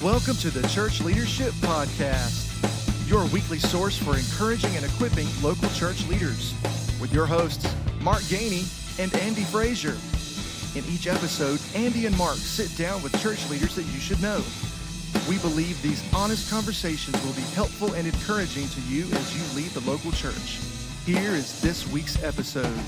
Welcome to the Church Leadership Podcast, your weekly source for encouraging and equipping local church leaders, with your hosts, Mark Gainey and Andy Frazier. In each episode, Andy and Mark sit down with church leaders that you should know. We believe these honest conversations will be helpful and encouraging to you as you lead the local church. Here is this week's episode.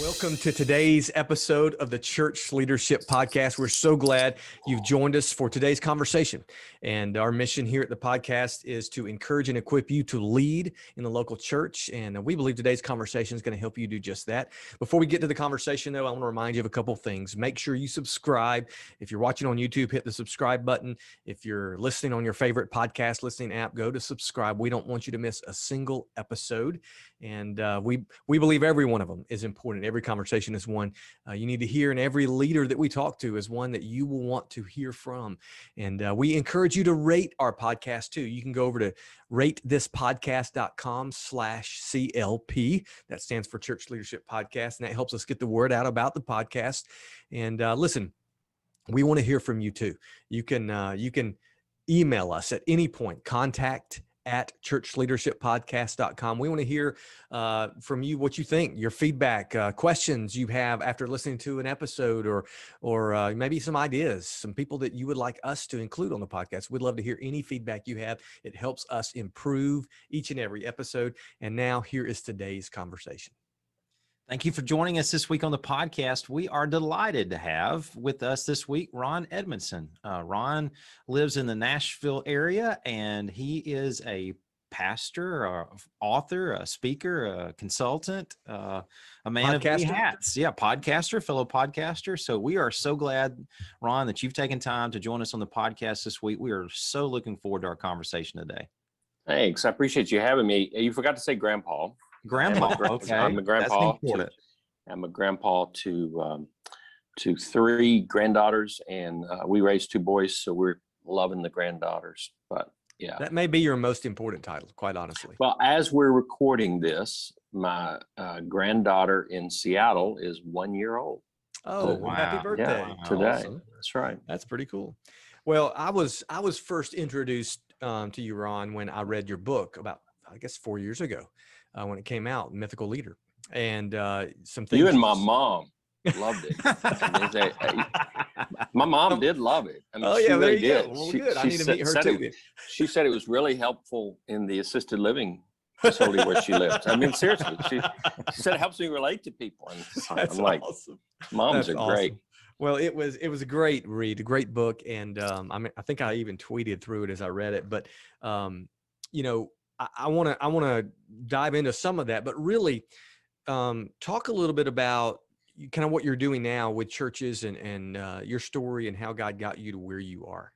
Welcome to today's episode of the Church Leadership Podcast. We're so glad you've joined us for today's conversation. And our mission here at the podcast is to encourage and equip you to lead in the local church. And we believe today's conversation is going to help you do just that. Before we get to the conversation, though, I want to remind you of a couple of things. Make sure you subscribe. If you're watching on YouTube, hit the subscribe button. If you're listening on your favorite podcast listening app, go to subscribe. We don't want you to miss a single episode. And we believe every one of them is important. Every conversation is one you need to hear, and every leader that we talk to is one that you will want to hear from. And we encourage you to rate our podcast too. You can go over to ratethispodcast.com/CLP. That stands for Church Leadership Podcast, and that helps us get the word out about the podcast. And listen, we want to hear from you too. You can email us at any point, contact@churchleadershippodcast.com. We want to hear from you what you think, your feedback, questions you have after listening to an episode, or maybe some ideas, some people that you would like us to include on the podcast. We'd love to hear any feedback you have. It helps us improve each and every episode. And now here is today's conversation. Thank you for joining us this week on the podcast. We are delighted to have with us this week Ron Edmondson. Ron lives in the Nashville area, and he is a pastor, a author, a speaker, a consultant, a man of many hats. Yeah, podcaster, fellow podcaster. So we are so glad, Ron, that you've taken time to join us on the podcast this week. We are so looking forward to our conversation today. Thanks. I appreciate you having me. You forgot to say grandpa. Grandpa. Okay. I'm a grandpa. I'm a grandpa to three granddaughters, and we raised two boys, so we're loving the granddaughters. But yeah, that may be your most important title, quite honestly. Well, as we're recording this, my granddaughter in Seattle is 1 year old. Oh, wow. Happy birthday. Yeah, today. Awesome. That's right. That's pretty cool. Well, I was first introduced to you, Ron, when I read your book about, I guess, 4 years ago. When it came out, Mythical Leader, and some things. You and my mom loved it. My mom did love it. I mean, she really did. Well, good. I need to meet her too. She said it was really helpful in the assisted living facility where she lives. I mean, seriously, she said it helps me relate to people. And I'm like, awesome. Moms are great. Well, it was a great read, a great book, and I think I even tweeted through it as I read it. But I want to dive into some of that, but really talk a little bit about kind of what you're doing now with churches and your story and how God got you to where you are.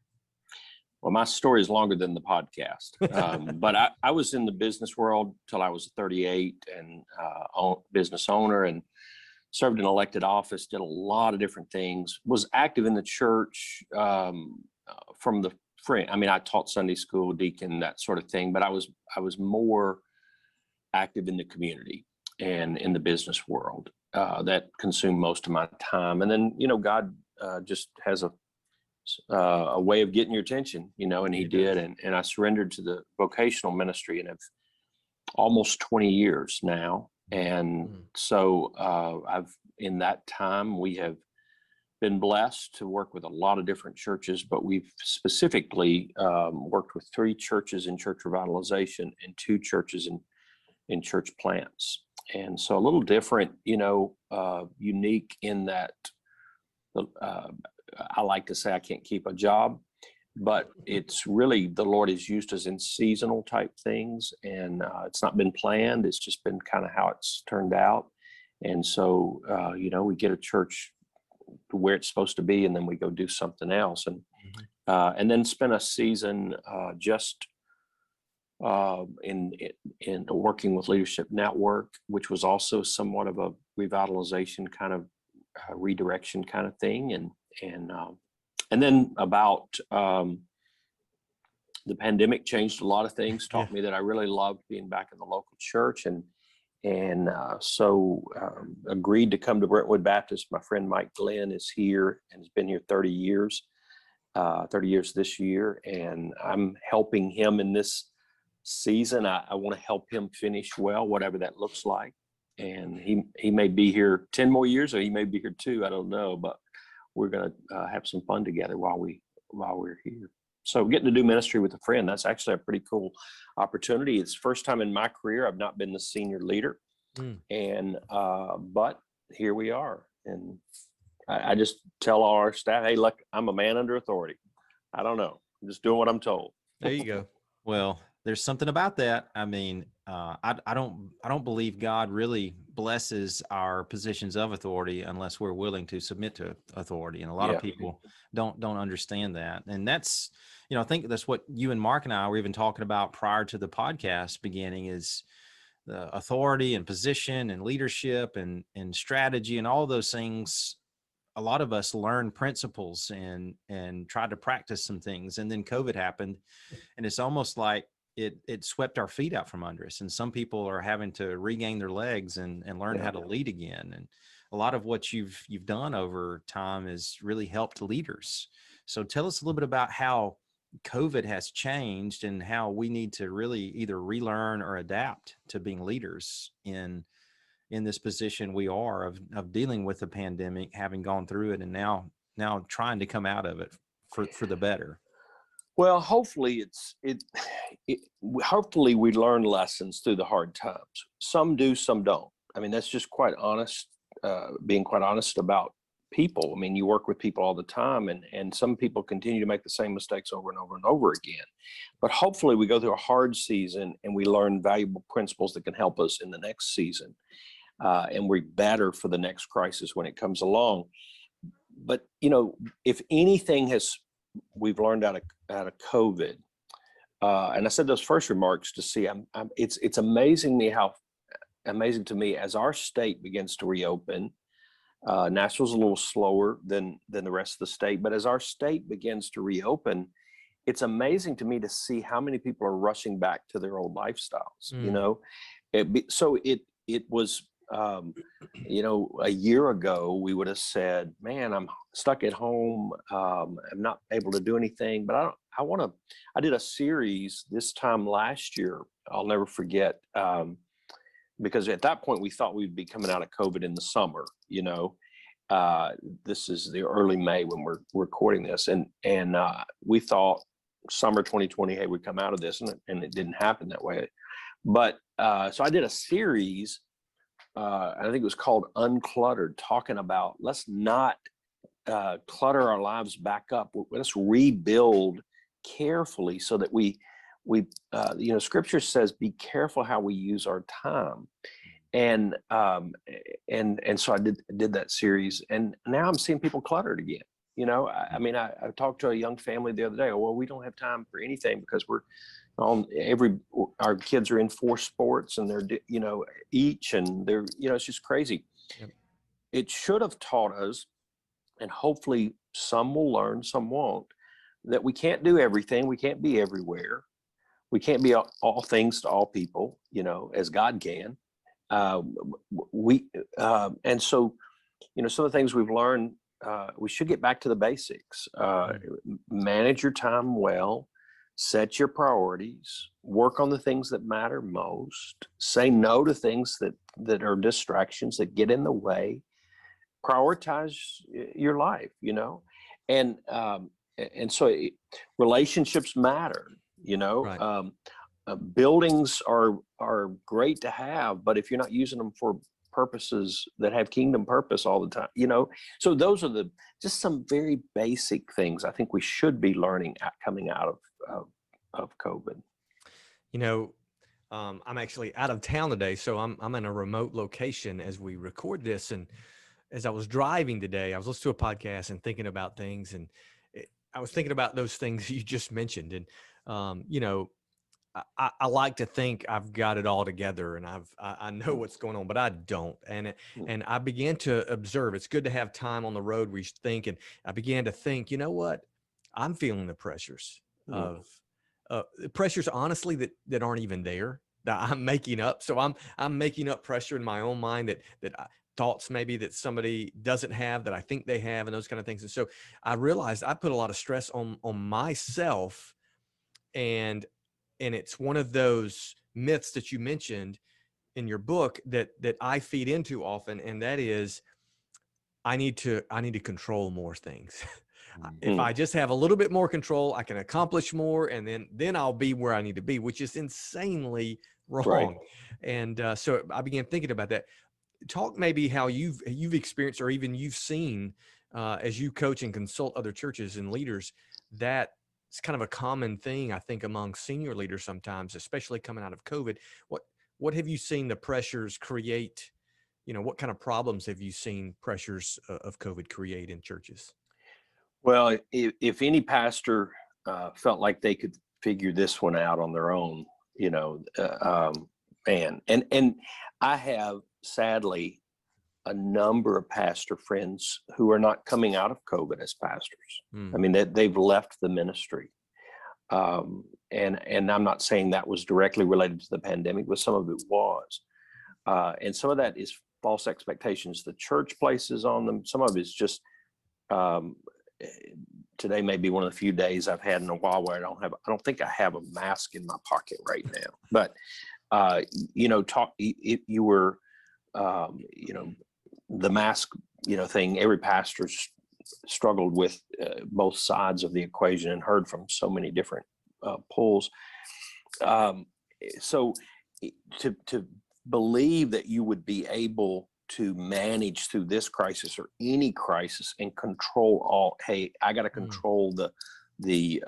Well, my story is longer than the podcast, but I was in the business world till I was 38 and business owner, and served in elected office, did a lot of different things, was active in the church from the friend. I mean, I taught Sunday school, deacon, that sort of thing, but I was more active in the community and in the business world. That consumed most of my time. And then, God just has a way of getting your attention, and he did. And I surrendered to the vocational ministry, and have almost 20 years now. And so in that time, we have been blessed to work with a lot of different churches, but we've specifically worked with 3 churches in church revitalization and 2 churches in church plants. And so a little different, unique in that I like to say I can't keep a job, but it's really the Lord has used us in seasonal type things, and it's not been planned. It's just been kind of how it's turned out. And so, we get a church where it's supposed to be, and then we go do something else, and then spend a season in working with Leadership Network, which was also somewhat of a revitalization kind of redirection kind of thing, and then about the pandemic changed a lot of things, taught me that I really loved being back in the local church, and so agreed to come to Brentwood Baptist. My friend Mike Glenn is here and has been here 30 years. 30 years this year, and I'm helping him in this season. I want to help him finish well, whatever that looks like. And he may be here 10 more years, or he may be here 2. I don't know, but we're going to have some fun together while we're here. So getting to do ministry with a friend, that's actually a pretty cool opportunity. It's the first time in my career I've not been the senior leader. And but here we are. And I just tell all our staff, hey, look, I'm a man under authority. I don't know. I'm just doing what I'm told. There you go. Well, there's something about that. I mean, I don't believe God really blesses our positions of authority unless we're willing to submit to authority. And a lot of people don't understand that. And that's, I think that's what you and Mark and I were even talking about prior to the podcast beginning, is the authority and position and leadership and strategy and all those things. A lot of us learned principles and tried to practice some things. And then COVID happened, and it's almost like it swept our feet out from under us. And some people are having to regain their legs and learn how to lead again. And a lot of what you've done over time has really helped leaders. So tell us a little bit about how COVID has changed and how we need to really either relearn or adapt to being leaders in this position we are of dealing with the pandemic, having gone through it, and now trying to come out of it for the better. Well, hopefully hopefully we learn lessons through the hard times. Some do, some don't. I mean, that's just quite honest, being quite honest about people. I mean, you work with people all the time, and some people continue to make the same mistakes over and over and over again. But hopefully we go through a hard season and we learn valuable principles that can help us in the next season. And we're better for the next crisis when it comes along. But, if anything we've learned out of COVID, and I said those first remarks to see, it's amazing to me as our state begins to reopen. Nashville's a little slower than the rest of the state, but as our state begins to reopen, it's amazing to me to see how many people are rushing back to their old lifestyles. It was, a year ago, we would have said, man, I'm stuck at home. I'm not able to do anything, but I did a series this time last year. I'll never forget, because at that point we thought we'd be coming out of COVID in the summer. This is the early May when we're recording this, and we thought summer 2020, hey, we'd come out of this, and it didn't happen that way. But so I did a series, I think it was called Uncluttered, talking about let's not clutter our lives back up. Let's rebuild carefully so that we Scripture says, be careful how we use our time. And so I did that series, and now I'm seeing people cluttered again. I talked to a young family the other day. Well, we don't have time for anything because we're on our kids are in 4 sports, and they're, each, and they're, it's just crazy. Yep. It should have taught us, and hopefully some will learn, some won't, that we can't do everything. We can't be everywhere. We can't be all things to all people, as God can. And so, some of the things we've learned, we should get back to the basics. Manage your time well, set your priorities, work on the things that matter most, say no to things that are distractions that get in the way, prioritize your life, and so relationships matter, Right. Buildings are great to have, but if you're not using them for purposes that have kingdom purpose all the time, so those are just some very basic things I think we should be learning coming out of COVID. I'm actually out of town today, so I'm in a remote location as we record this. And as I was driving today, I was listening to a podcast and thinking about things, and I was thinking about those things you just mentioned. And I like to think I've got it all together and I know what's going on, but I don't. And I began to observe. It's good to have time on the road where you think. And I began to think, you know what? I'm feeling the pressures of pressures, honestly, that aren't even there, that I'm making up. So I'm making up pressure in my own mind that thoughts maybe that somebody doesn't have that I think they have, and those kind of things. And so I realized I put a lot of stress on myself, and it's one of those myths that you mentioned in your book that I feed into often, and that is I need to control more things. If I just have a little bit more control, I can accomplish more, and then I'll be where I need to be, which is insanely wrong. Right. And so I began thinking about that. Talk maybe how you've experienced, or even you've seen as you coach and consult other churches and leaders, that it's kind of a common thing, I think, among senior leaders sometimes, especially coming out of COVID. What have you seen the pressures create? What kind of problems have you seen pressures of COVID create in churches? Well, if any pastor felt like they could figure this one out on their own, man, and I have sadly a number of pastor friends who are not coming out of COVID as pastors. I mean, they've left the ministry. And I'm not saying that was directly related to the pandemic, but some of it was. And some of that is false expectations the church places on them. Some of it's just, today may be one of the few days I've had in a while where I don't think I have a mask in my pocket right now. But, you were, the mask, thing, every pastor struggled with both sides of the equation and heard from so many different pulls. So to believe that you would be able to manage through this crisis or any crisis and control all, hey, I got to control the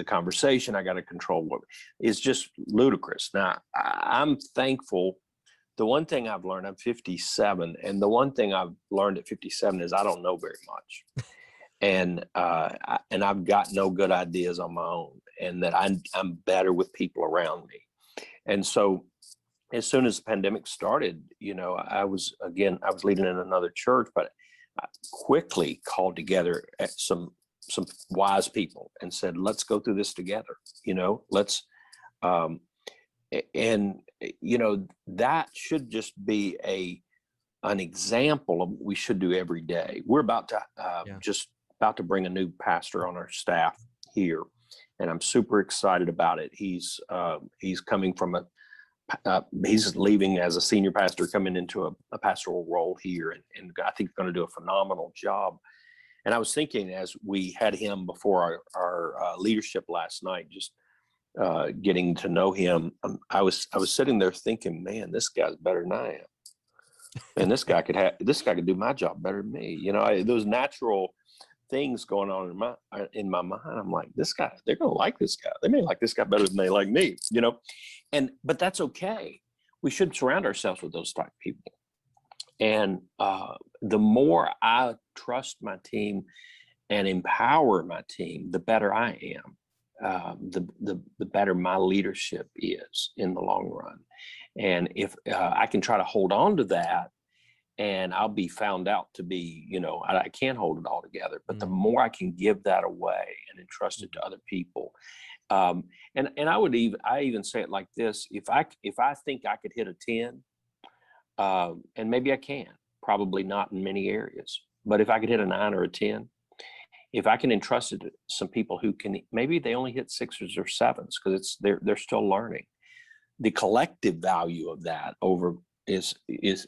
conversation, I got to control what is just ludicrous. Now, I'm thankful. The one thing I've learned, I'm 57, and the one thing I've learned at 57 is I don't know very much. And I've got no good ideas on my own, and that I'm better with people around me. And so as soon as the pandemic started, I was leading in another church, but I quickly called together some wise people and said, let's go through this together. Let's, that should just be an example of what we should do every day. We're about to bring a new pastor on our staff here, and I'm super excited about it. He's coming from he's leaving as a senior pastor, coming into a pastoral role here, and I think going to do a phenomenal job. And I was thinking, as we had him before our leadership last night, just getting to know him, I was sitting there thinking, man, this guy's better than I am, and this guy could do my job better than me. Those natural things going on in my mind. I'm like, this guy, they're gonna like this guy. They may like this guy better than they like me. But that's okay. We should surround ourselves with those type of people. And the more I trust my team and empower my team, the better I am. The better my leadership is in the long run. And if I can try to hold on to that, and I'll be found out to be, I can't hold it all together. But the more I can give that away and entrust it to other people, and I even say it like this: if I think I could hit a 10, and maybe I can, probably not in many areas, but if I could hit a 9 or a 10, if I can entrust it to some people who can, maybe they only hit 6s or 7s because they're still learning. The collective value of that is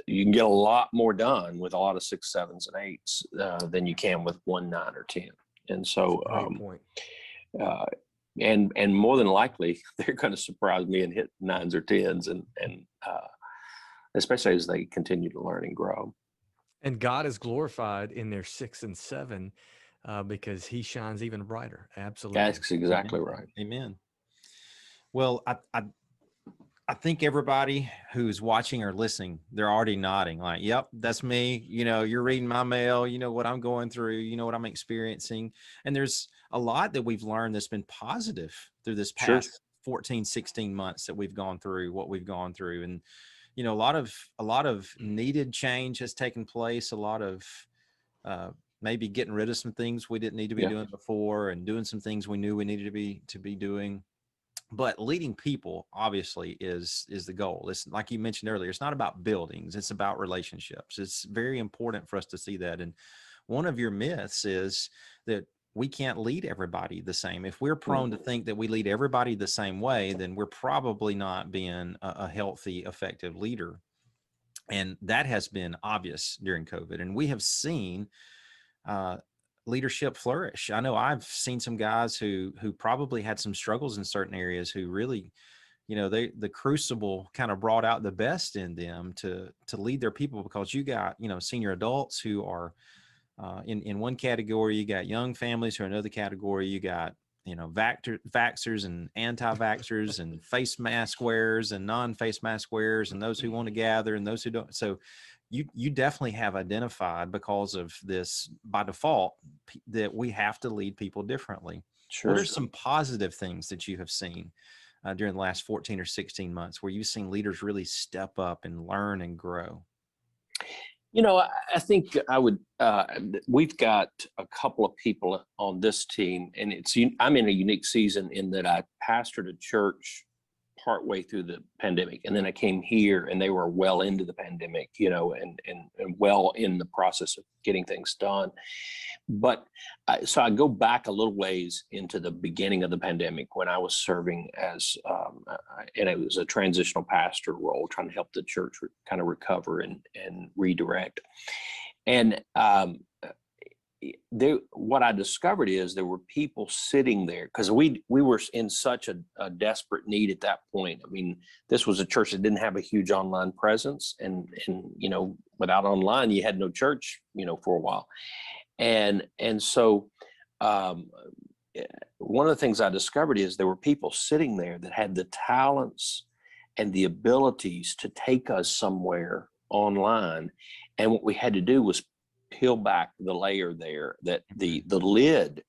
you can get a lot more done with a lot of 6s, 7s, and 8s than you can with 1, 9, or 10. And so, and more than likely, they're going to surprise me and hit 9s or 10s, and especially as they continue to learn and grow. And God is glorified in their 6 and 7 because He shines even brighter. Absolutely, that's exactly right. Amen. Well, I think everybody who's watching or listening, they're already nodding like, yep, that's me. You're reading my mail. You know what I'm going through. You know what I'm experiencing. And there's a lot that we've learned that's been positive through this past 14, 16 months that we've gone through what we've gone through. And, a lot of needed change has taken place. A lot of maybe getting rid of some things we didn't need to be doing before, and doing some things we knew we needed to be doing. But leading people obviously is the goal. It's like you mentioned earlier, it's not about buildings, it's about relationships. It's very important for us to see that. And one of your myths is that we can't lead everybody the same. If we're prone to think that we lead everybody the same way, then we're probably not being a healthy, effective leader. And that has been obvious during COVID. And we have seen leadership flourish. I know I've seen some guys who probably had some struggles in certain areas who really, the crucible kind of brought out the best in them to lead their people, because you got, senior adults who are in one category, you got young families who are another category, you got, vaxxers and anti-vaxxers and face mask wearers and non-face mask wearers and those who want to gather and those who don't. So you definitely have identified, because of this by default, that we have to lead people differently. Sure. What are some positive things that you have seen during the last 14 or 16 months where you've seen leaders really step up and learn and grow? I think we've got a couple of people on this team, and I'm in a unique season in that I pastored a church partway through the pandemic, and then I came here and they were well into the pandemic, and well in the process of getting things done. But so I go back a little ways into the beginning of the pandemic when I was serving as, and it was a transitional pastor role, trying to help the church kind of recover and redirect. And what I discovered is there were people sitting there, because we were in such a desperate need at that point. I mean, this was a church that didn't have a huge online presence, and without online, you had no church, for a while. And so one of the things I discovered is there were people sitting there that had the talents and the abilities to take us somewhere online. And what we had to do was peel back the layer there, that the lid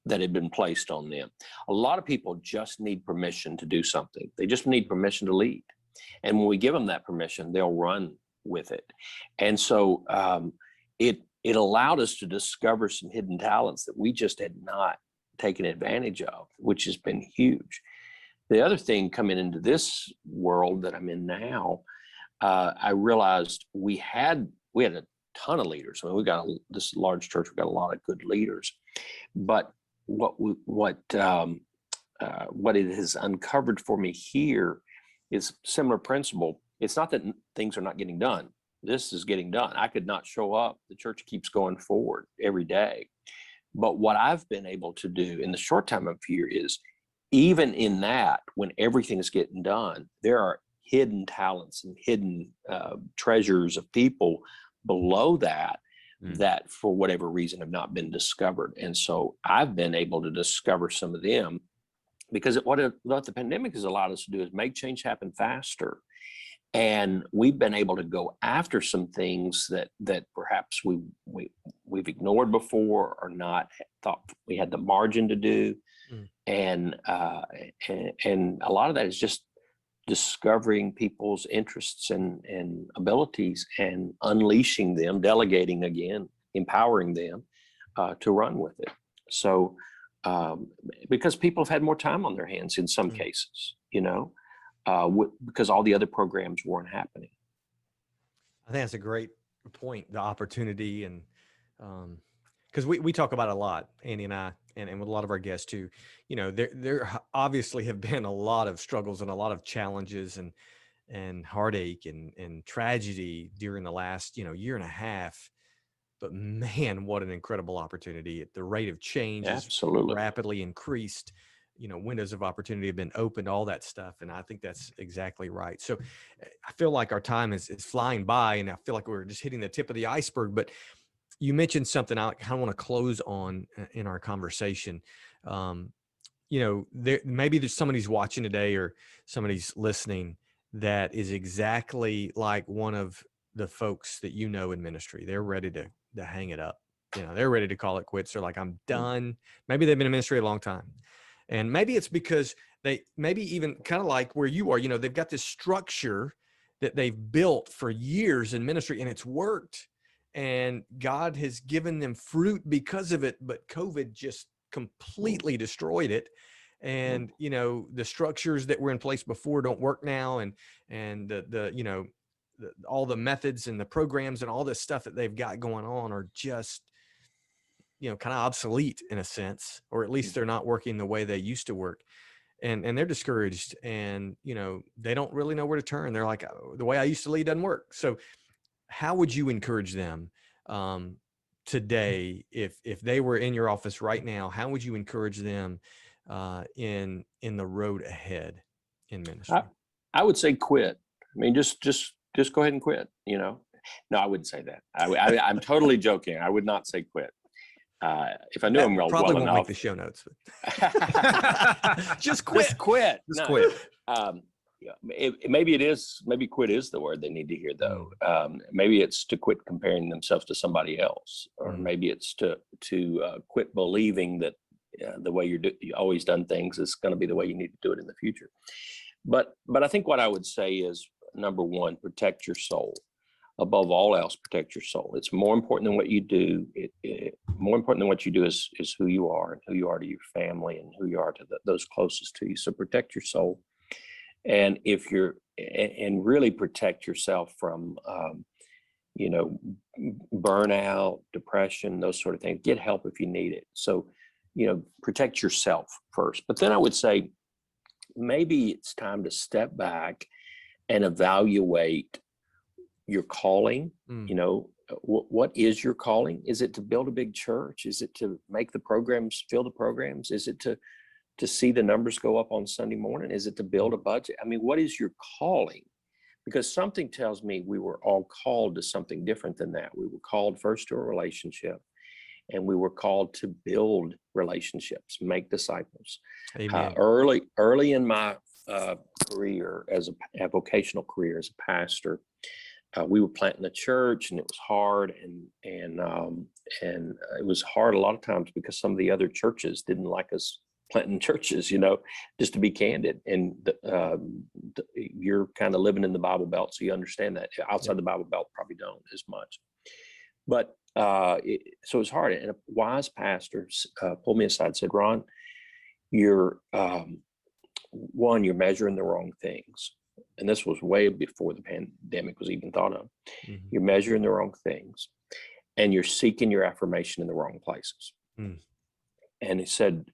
that had been placed on them. A lot of people just need permission to do something. They just need permission to lead. And when we give them that permission, they'll run with it. And so it allowed us to discover some hidden talents that we just had not taken advantage of, which has been huge. The other thing coming into this world that I'm in now, I realized we had a ton of leaders. I mean, we got this large church. We've got a lot of good leaders, but what it has uncovered for me here is similar principle. It's not that things are not getting done. This is getting done. I could not show up. The church keeps going forward every day. But what I've been able to do in the short time I'm here is, even in that, when everything is getting done, there are hidden talents and hidden treasures of people below that that for whatever reason have not been discovered. And so I've been able to discover some of them, because what the pandemic has allowed us to do is make change happen faster. And we've been able to go after some things that perhaps we've ignored before, or not thought we had the margin to do. And a lot of that is just discovering people's interests and abilities and unleashing them, delegating again, empowering them to run with it. So because people have had more time on their hands in some cases, because all the other programs weren't happening. I think that's a great point, the opportunity. And because we talk about it a lot, Andy and I, and with a lot of our guests too, there obviously have been a lot of struggles and a lot of challenges and heartache and tragedy during the last, year and a half. But man, what an incredible opportunity. The rate of change Absolutely is rapidly increased. Windows of opportunity have been opened, all that stuff. And I think that's exactly right. So I feel like our time is flying by, and I feel like we're just hitting the tip of the iceberg. But you mentioned something I kind of want to close on in our conversation. Maybe there's somebody's watching today or somebody's listening that is exactly like one of the folks that in ministry. They're ready to hang it up. They're ready to call it quits. They're like, I'm done. Maybe they've been in ministry a long time. And maybe it's because they maybe even kind of like where you are, they've got this structure that they've built for years in ministry, and it's worked. And God has given them fruit because of it, but COVID just completely destroyed it. and the structures that were in place before don't work now, and all the methods and the programs and all this stuff that they've got going on are just kind of obsolete in a sense, or at least they're not working the way they used to work. And they're discouraged, and they don't really know where to turn. They're like, "Oh, the way I used to lead doesn't work." So how would you encourage them today, if they were in your office right now? How would you encourage them in the road ahead in ministry? I would say quit. I mean, just go ahead and quit. No, I wouldn't say that. I'm totally joking. I would not say quit. If I knew him probably well won't enough, make the show notes. Just quit. Just quit. Just quit. Maybe it is. Maybe quit is the word they need to hear, though. Maybe it's to quit comparing themselves to somebody else, or maybe it's to quit believing that the way you always done things is going to be the way you need to do it in the future. But I think what I would say is, number one, protect your soul. Above all else, protect your soul. It's more important than what you do. More important than what you do is who you are, and who you are to your family, and who you are to those closest to you. So protect your soul, and and really protect yourself from burnout, depression, those sort of things. Get help if you need it. So protect yourself first. But then I would say maybe it's time to step back and evaluate your calling. What is your calling? Is it to build a big church? Is it to make the programs, fill the programs? Is it to see the numbers go up on Sunday morning? Is it to build a budget? I mean, what is your calling? Because something tells me we were all called to something different than that. We were called first to a relationship, and we were called to build relationships, make disciples. Amen. Early in my career, as a vocational career as a pastor, we were planting a church, and it was hard, and it was hard a lot of times because some of the other churches didn't like us planting churches, just to be candid. And you're kind of living in the Bible Belt, so you understand that. Outside the Bible Belt, probably don't as much. But so it was hard. And a wise pastor pulled me aside and said, "Ron, you're measuring the wrong things." And this was way before the pandemic was even thought of. You're measuring the wrong things, and you're seeking your affirmation in the wrong places. And he said,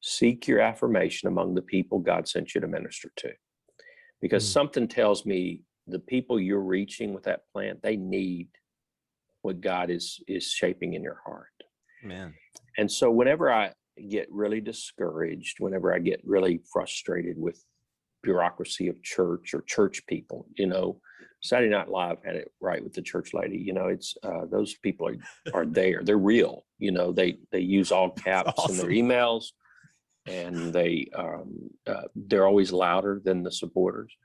seek your affirmation among the people God sent you to minister to. Because something tells me the people you're reaching with that plant, they need what God is shaping in your heart. Man. And so whenever I get really discouraged, whenever I get really frustrated with bureaucracy of church or church people, Saturday Night Live had it right with the church lady. It's those people are there. They're real. They use all caps in their emails, and they're always louder than the supporters.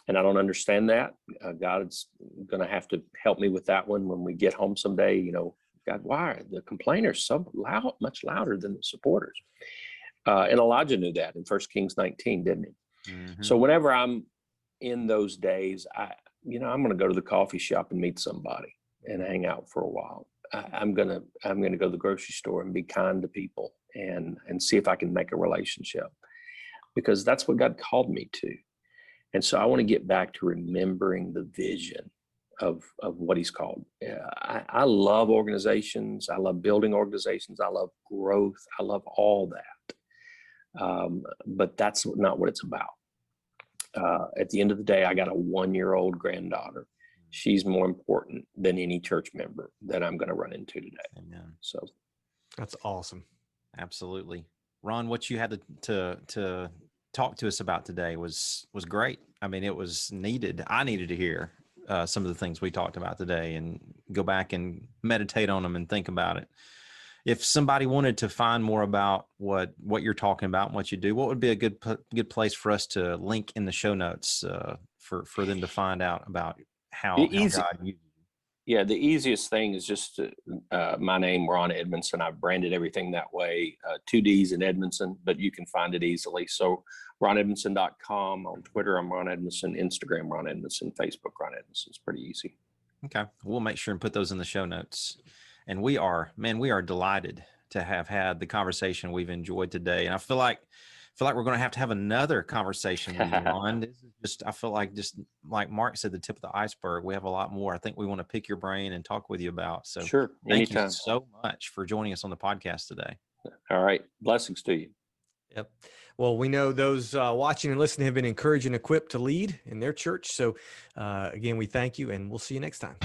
And I don't understand that. God's going to have to help me with that one when we get home someday. God, why are the complainers so loud, much louder than the supporters? And Elijah knew that in 1 Kings 19, didn't he? So whenever I'm in those days, I'm going to go to the coffee shop and meet somebody and hang out for a while. I'm going to go to the grocery store and be kind to people and see if I can make a relationship, because that's what God called me to. And so I want to get back to remembering the vision of what he's called. I love organizations. I love building organizations. I love growth. I love all that. But that's not what it's about. At the end of the day, I got a 1-year-old granddaughter. She's more important than any church member that I'm going to run into today. Amen. So that's awesome. Absolutely. Ron, what you had to talk to us about today was great. I mean, it was needed. I needed to hear some of the things we talked about today and go back and meditate on them and think about it. If somebody wanted to find more about what you're talking about and what you do, what would be a good place for us to link in the show notes for them to find out about how God uses you? Yeah, the easiest thing is just my name, Ron Edmondson. I've branded everything that way, 2 Ds in Edmondson, but you can find it easily. So ronedmondson.com. On Twitter, I'm Ron Edmondson. Instagram, Ron Edmondson. Facebook, Ron Edmondson. It's pretty easy. Okay. We'll make sure and put those in the show notes. And we are delighted to have had the conversation we've enjoyed today. And I feel like we're going to have another conversation with you, Ron. This is just, I feel like, just like Mark said, the tip of the iceberg. We have a lot more I think we want to pick your brain and talk with you about. So Sure. thank Anytime. you so much for joining us on the podcast today. All right. Blessings to you. Yep. Well, we know those watching and listening have been encouraged and equipped to lead in their church. So again, we thank you, and we'll see you next time.